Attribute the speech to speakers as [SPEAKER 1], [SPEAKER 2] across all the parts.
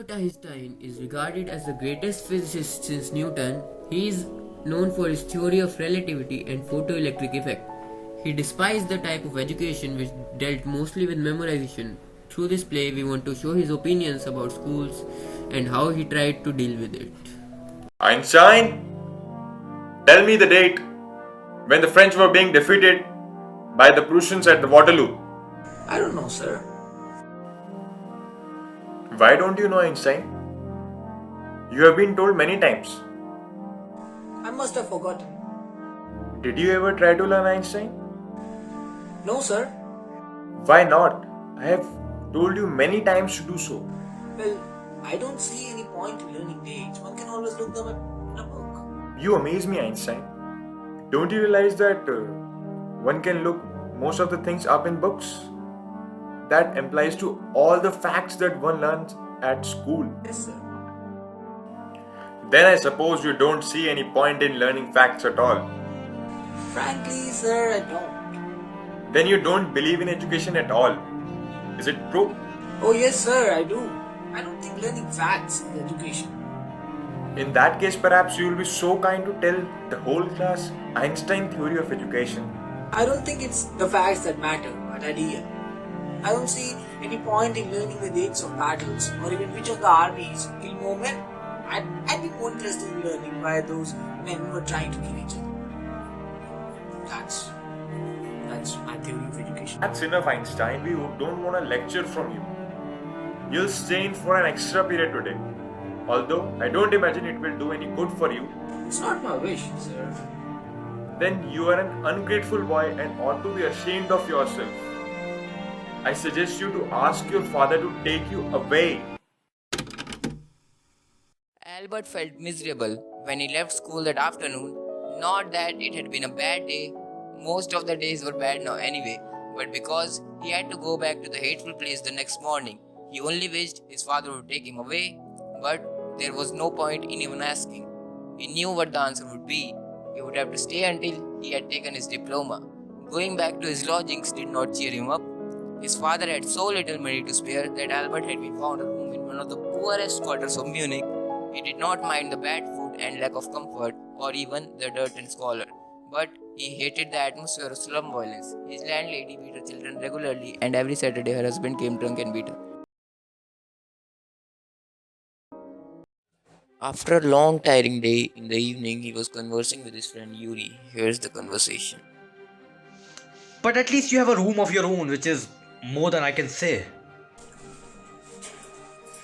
[SPEAKER 1] Albert Einstein is regarded as the greatest physicist since Newton. He is known for his theory of relativity and photoelectric effect. He despised the type of education which dealt mostly with memorization. Through this play, we want to show his opinions about schools and how he tried to deal with it.
[SPEAKER 2] Einstein, tell me the date when the French were being defeated by the Prussians at the Waterloo.
[SPEAKER 3] I don't know, sir.
[SPEAKER 2] Why don't you know, Einstein? You have been told many times.
[SPEAKER 3] I must have forgotten.
[SPEAKER 2] Did you ever try to learn Einstein?
[SPEAKER 3] No, sir.
[SPEAKER 2] Why not? I have told you many times to do so.
[SPEAKER 3] Well, I don't see any point in learning dates. One can always look them up in a book.
[SPEAKER 2] You amaze me, Einstein. Don't you realize that one can look most of the things up in books? That applies to all the facts that one learns at school.
[SPEAKER 3] Yes, sir.
[SPEAKER 2] Then I suppose you don't see any point in learning facts at all.
[SPEAKER 3] Frankly, sir, I don't.
[SPEAKER 2] Then you don't believe in education at all. Is it true?
[SPEAKER 3] Oh, yes, sir, I do. I don't think learning facts is education.
[SPEAKER 2] In that case, perhaps you will be so kind to tell the whole class Einstein theory of education.
[SPEAKER 3] I don't think it's the facts that matter, but idea. I don't see any point in learning the dates of battles or even which of the armies kill more men. I'd be more interested in learning why those men were trying to kill each other. That's my theory of education.
[SPEAKER 2] That's enough, Einstein. We don't want a lecture from you. You'll stay in for an extra period today. Although I don't imagine it will do any good for you.
[SPEAKER 3] It's not my wish, sir.
[SPEAKER 2] Then you are an ungrateful boy and ought to be ashamed of yourself. I suggest you to ask your father to take you away.
[SPEAKER 4] Albert felt miserable when he left school that afternoon. Not that it had been a bad day, most of the days were bad now anyway, but because he had to go back to the hateful place the next morning. He only wished his father would take him away, but there was no point in even asking. He knew what the answer would be. He would have to stay until he had taken his diploma. Going back to his lodgings did not cheer him up. His father had so little money to spare that Albert had been found a room in one of the poorest quarters of Munich. He did not mind the bad food and lack of comfort, or even the dirt and squalor. But he hated the atmosphere of slum violence. His landlady beat her children regularly, and every Saturday her husband came drunk and beat her. After a long, tiring day, in the evening he was conversing with his friend Yuri. Here's the conversation.
[SPEAKER 5] But at least you have a room of your own, which is more than I can say.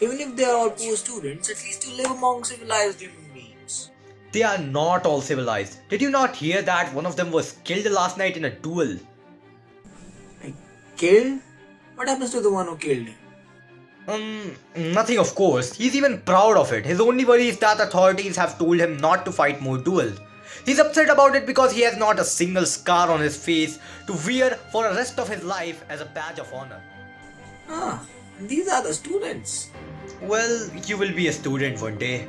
[SPEAKER 3] Even if they are all poor students, at least you live among civilized human beings.
[SPEAKER 5] They are not all civilized. Did you not hear that one of them was killed last night in a duel?
[SPEAKER 3] Like, killed? What happens to the one who killed him?
[SPEAKER 5] Nothing of course. He's even proud of it. His only worry is that authorities have told him not to fight more duels. He's upset about it because he has not a single scar on his face to wear for the rest of his life as a badge of honor.
[SPEAKER 3] Ah, these are the students.
[SPEAKER 5] Well, you will be a student one day.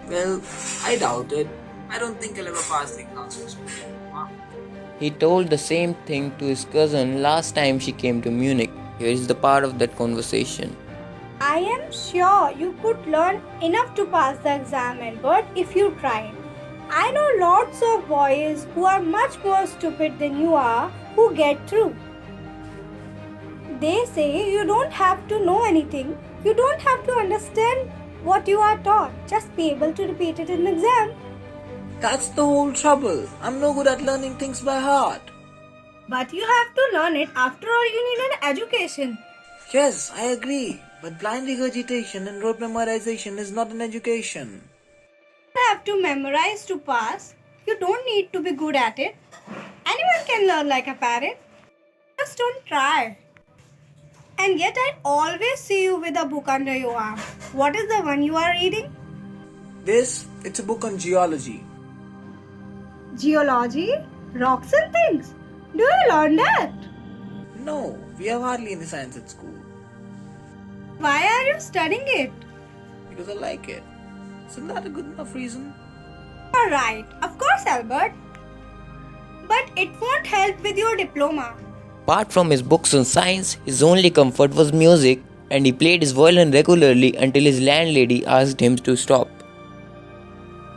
[SPEAKER 3] Well, I doubt it. I don't think I'll ever pass the exams.
[SPEAKER 4] He told the same thing to his cousin last time she came to Munich. Here is the part of that conversation.
[SPEAKER 6] I am sure you could learn enough to pass the exam, Albert, if you tried. I know lots of boys who are much more stupid than you are who get through. They say you don't have to know anything. You don't have to understand what you are taught. Just be able to repeat it in the exam.
[SPEAKER 3] That's the whole trouble. I'm no good at learning things by heart.
[SPEAKER 6] But you have to learn it. After all, you need an education.
[SPEAKER 3] Yes, I agree. But blind regurgitation and rote memorization is not an education.
[SPEAKER 6] You have to memorize to pass. You don't need to be good at it. Anyone can learn like a parrot. Just don't try. And yet I always see you with a book under your arm. What is the one you are reading?
[SPEAKER 3] It's a book on geology.
[SPEAKER 6] Geology? Rocks and things. Do you learn that?
[SPEAKER 3] No, we have hardly any science at school.
[SPEAKER 6] Why are you studying it?
[SPEAKER 3] Because I like it. Isn't that a good enough reason?
[SPEAKER 6] Alright, of course, Albert. But it won't help with your diploma.
[SPEAKER 4] Apart from his books on science, his only comfort was music. and he played his violin regularly until his landlady asked him to stop.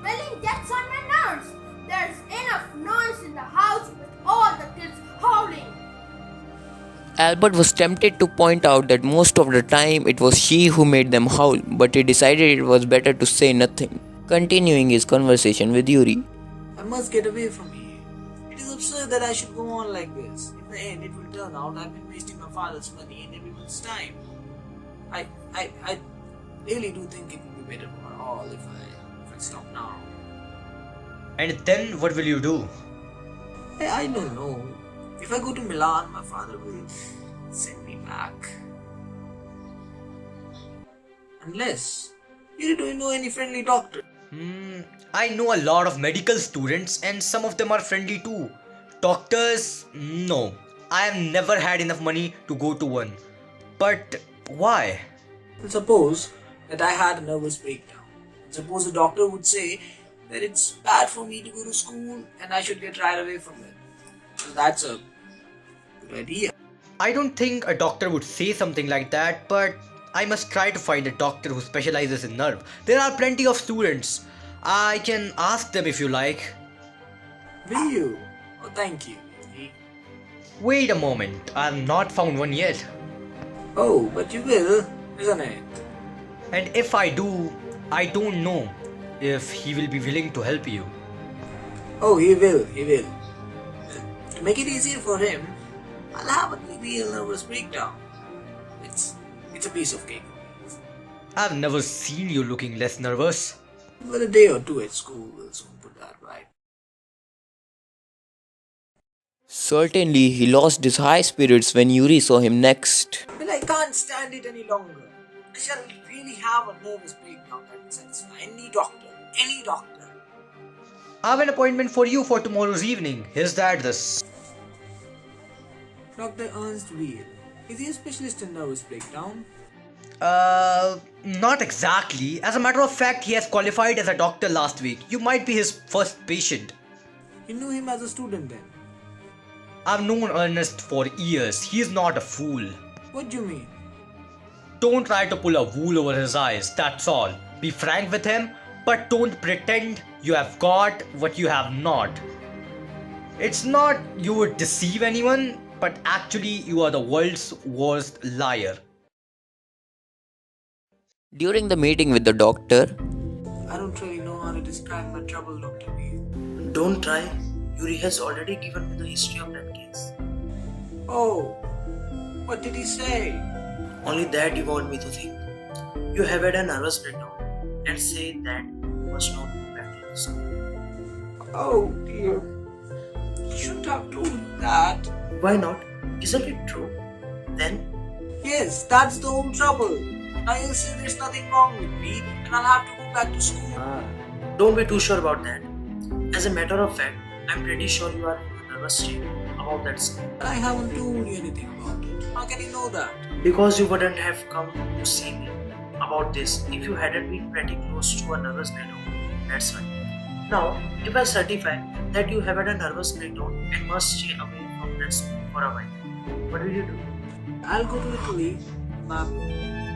[SPEAKER 7] Well, gets on my nerves. There's enough noise in the house with all the kids howling.
[SPEAKER 4] Albert was tempted to point out that most of the time it was she who made them howl, but he decided it was better to say nothing, continuing his conversation with Yuri.
[SPEAKER 3] I must get away from here. It is absurd that I should go on like this. In the end, it will turn out I've been wasting my father's money and everyone's time. I really do think it would be better for all if I stop now.
[SPEAKER 5] And then what will you do?
[SPEAKER 3] I don't know. If I go to Milan, my father will send me back. Unless, you don't know any friendly doctor.
[SPEAKER 5] I know a lot of medical students and some of them are friendly too. Doctors, no. I have never had enough money to go to one. But why?
[SPEAKER 3] Well, suppose that I had a nervous breakdown. Suppose a doctor would say that it's bad for me to go to school and I should get right away from it. So that's a good idea.
[SPEAKER 5] I don't think a doctor would say something like that, but I must try to find a doctor who specializes in nerve. There are plenty of students. I can ask them if you like.
[SPEAKER 3] Will you? Oh, thank you.
[SPEAKER 5] Wait a moment, I have not found one yet.
[SPEAKER 3] Oh, but you will, isn't it?
[SPEAKER 5] And if I do, I don't know if he will be willing to help you.
[SPEAKER 3] Oh, he will. To make it easier for him, I'll have a real nervous breakdown. It's a piece of cake.
[SPEAKER 5] I've never seen you looking less nervous.
[SPEAKER 3] But a day or two at school will soon put that right.
[SPEAKER 4] Certainly, he lost his high spirits when Yuri saw him next.
[SPEAKER 3] Well, I can't stand it any longer. I shall really have a nervous breakdown that will satisfy any doctor. Any doctor.
[SPEAKER 5] I have an appointment for you for tomorrow's evening. Here's the address.
[SPEAKER 3] Dr. Ernst Weil. Is he a specialist in nervous breakdown?
[SPEAKER 5] Not exactly. As a matter of fact, he has qualified as a doctor last week. You might be his first patient.
[SPEAKER 3] You knew him as a student then?
[SPEAKER 5] I've known Ernest for years. He's not a fool.
[SPEAKER 3] What do you mean?
[SPEAKER 5] Don't try to pull a wool over his eyes, that's all. Be frank with him, but don't pretend you have got what you have not. It's not you would deceive anyone, but actually you are the world's worst liar.
[SPEAKER 4] During the meeting with the doctor,
[SPEAKER 3] I don't really know how to describe my trouble, Dr. Weil.
[SPEAKER 8] Don't try. Yuri has already given me the history of that case.
[SPEAKER 3] Oh, what did he say?
[SPEAKER 8] Only that you want me to think. You have had a nervous breakdown and say that you must not go back to school.
[SPEAKER 3] Oh dear. You shouldn't have told me that.
[SPEAKER 8] Why not? Isn't it true? Then,
[SPEAKER 3] Yes, that's the whole trouble. Now you'll say there's nothing wrong with me and I'll have to go back to school.
[SPEAKER 8] don't be too sure about that. As a matter of fact, I'm pretty sure you are in a nervous state about that school.
[SPEAKER 3] I haven't told you anything about it. How can you know that?
[SPEAKER 8] Because you wouldn't have come to see me about this if you hadn't been pretty close to a nervous breakdown. That's why. Now, if I certify that you have had a nervous breakdown and must stay away from that school for a while, what will you do?
[SPEAKER 3] I'll go to Italy. My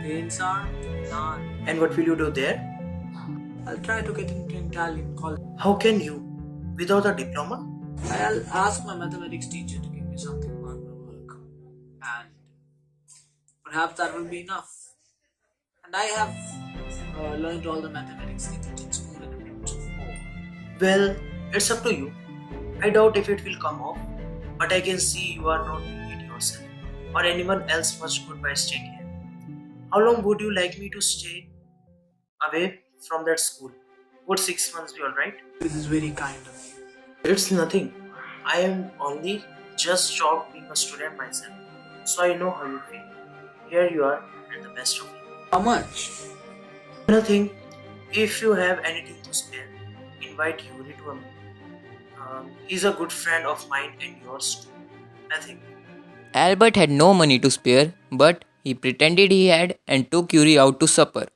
[SPEAKER 3] parents are Milan.
[SPEAKER 8] And what will you do there?
[SPEAKER 3] I'll try to get into Italian college.
[SPEAKER 8] How can you? Without a diploma?
[SPEAKER 3] I'll ask my mathematics teacher to give me something about my work. And perhaps that will be enough. And I have learned all the mathematics they teach in school and a bit more.
[SPEAKER 8] Well, it's up to you. I doubt if it will come off, but I can see you are not doing it yourself or anyone else much good by staying here. How long would you like me to stay away from that school? Would 6 months be alright?
[SPEAKER 3] This is very kind of you.
[SPEAKER 8] It's nothing. I am only just stopped being a student myself, so I know how you feel. Here you are, and the best of you.
[SPEAKER 3] How much?
[SPEAKER 8] Nothing. If you have anything to spare, invite Yuri to a meeting. He's a good friend of mine and yours too, I think.
[SPEAKER 4] Albert had no money to spare, but he pretended he had and took Yuri out to supper.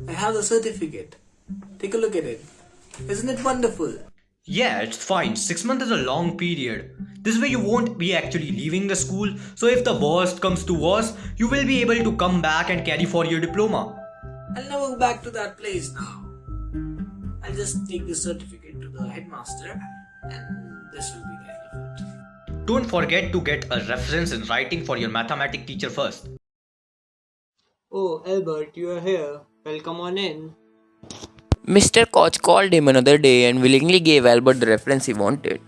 [SPEAKER 3] I have the certificate. Take a look at it. Isn't it wonderful?
[SPEAKER 5] Yeah, it's fine. 6 months is a long period. This way you won't be actually leaving the school, so if the worst comes to worst, you will be able to come back and carry for your diploma.
[SPEAKER 3] I'll never go back to that place now. I'll just take the certificate to the headmaster and this will be the end of it.
[SPEAKER 5] Don't forget to get a reference in writing for your mathematics teacher first.
[SPEAKER 9] Oh, Albert, you are here. Welcome on in.
[SPEAKER 4] Mr. Koch called him another day and willingly gave Albert the reference he wanted.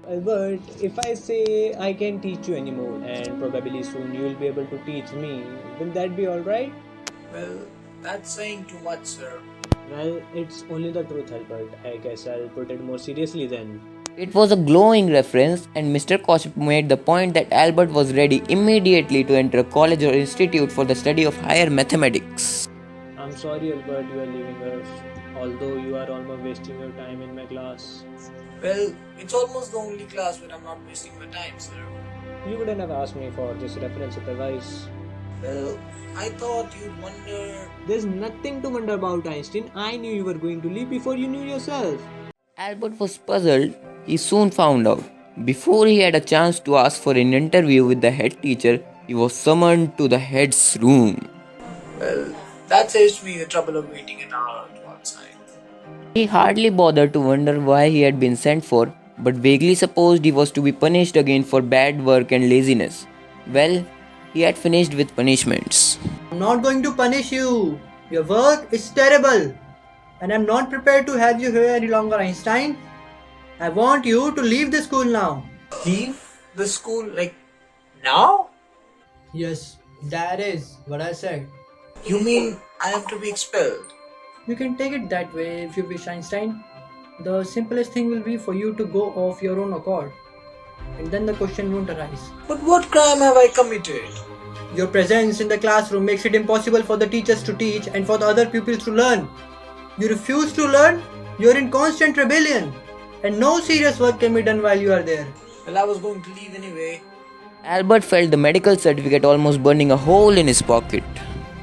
[SPEAKER 9] Albert, if I say I can teach you anymore and probably soon you will be able to teach me, will that be alright?
[SPEAKER 3] Well, that's saying too much, sir.
[SPEAKER 9] Well, it's only the truth, Albert. I guess I'll put it more seriously then.
[SPEAKER 4] It was a glowing reference, and Mr. Koch made the point that Albert was ready immediately to enter a college or institute for the study of higher mathematics.
[SPEAKER 9] I'm sorry, Albert, you are leaving us. Although you are almost wasting your time in my class.
[SPEAKER 3] Well, it's almost the only class where I'm not wasting my time, sir.
[SPEAKER 9] You wouldn't have asked me for this reference otherwise.
[SPEAKER 3] Well, I thought you'd wonder.
[SPEAKER 9] There's nothing to wonder about, Einstein. I knew you were going to leave before you knew yourself.
[SPEAKER 4] Albert was puzzled. He soon found out. Before he had a chance to ask for an interview with the head teacher, he was summoned to the head's room.
[SPEAKER 3] Well, that saves me the trouble of waiting an hour to outside.
[SPEAKER 4] He hardly bothered to wonder why he had been sent for, but vaguely supposed he was to be punished again for bad work and laziness. Well, he had finished with punishments.
[SPEAKER 10] I'm not going to punish you. Your work is terrible. And I'm not prepared to have you here any longer, Einstein. I want you to leave the school now.
[SPEAKER 3] Leave the school like now?
[SPEAKER 10] Yes, that is what I said.
[SPEAKER 3] You mean I am to be expelled?
[SPEAKER 10] You can take it that way if you wish, Einstein. The simplest thing will be for you to go off your own accord. And then the question won't arise.
[SPEAKER 3] But what crime have I committed?
[SPEAKER 10] Your presence in the classroom makes it impossible for the teachers to teach and for the other pupils to learn. You refuse to learn, you're in constant rebellion. And no serious work can be done while you are there.
[SPEAKER 3] Well, I was going to leave anyway.
[SPEAKER 4] Albert felt the medical certificate almost burning a hole in his pocket.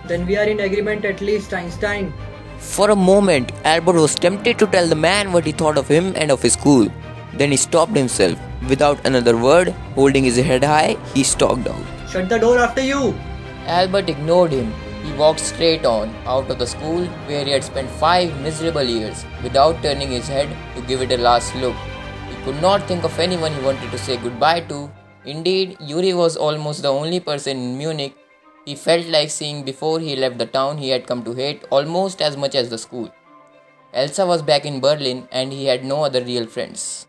[SPEAKER 10] Then we are in agreement at least, Einstein.
[SPEAKER 4] For a moment, Albert was tempted to tell the man what he thought of him and of his school. Then he stopped himself. Without another word, holding his head high, he stalked out.
[SPEAKER 10] Shut the door after you.
[SPEAKER 4] Albert ignored him. He walked straight on, out of the school where he had spent 5 miserable years, without turning his head to give it a last look. He could not think of anyone he wanted to say goodbye to. Indeed, Yuri was almost the only person in Munich he felt like seeing before he left the town he had come to hate almost as much as the school. Elsa was back in Berlin and he had no other real friends.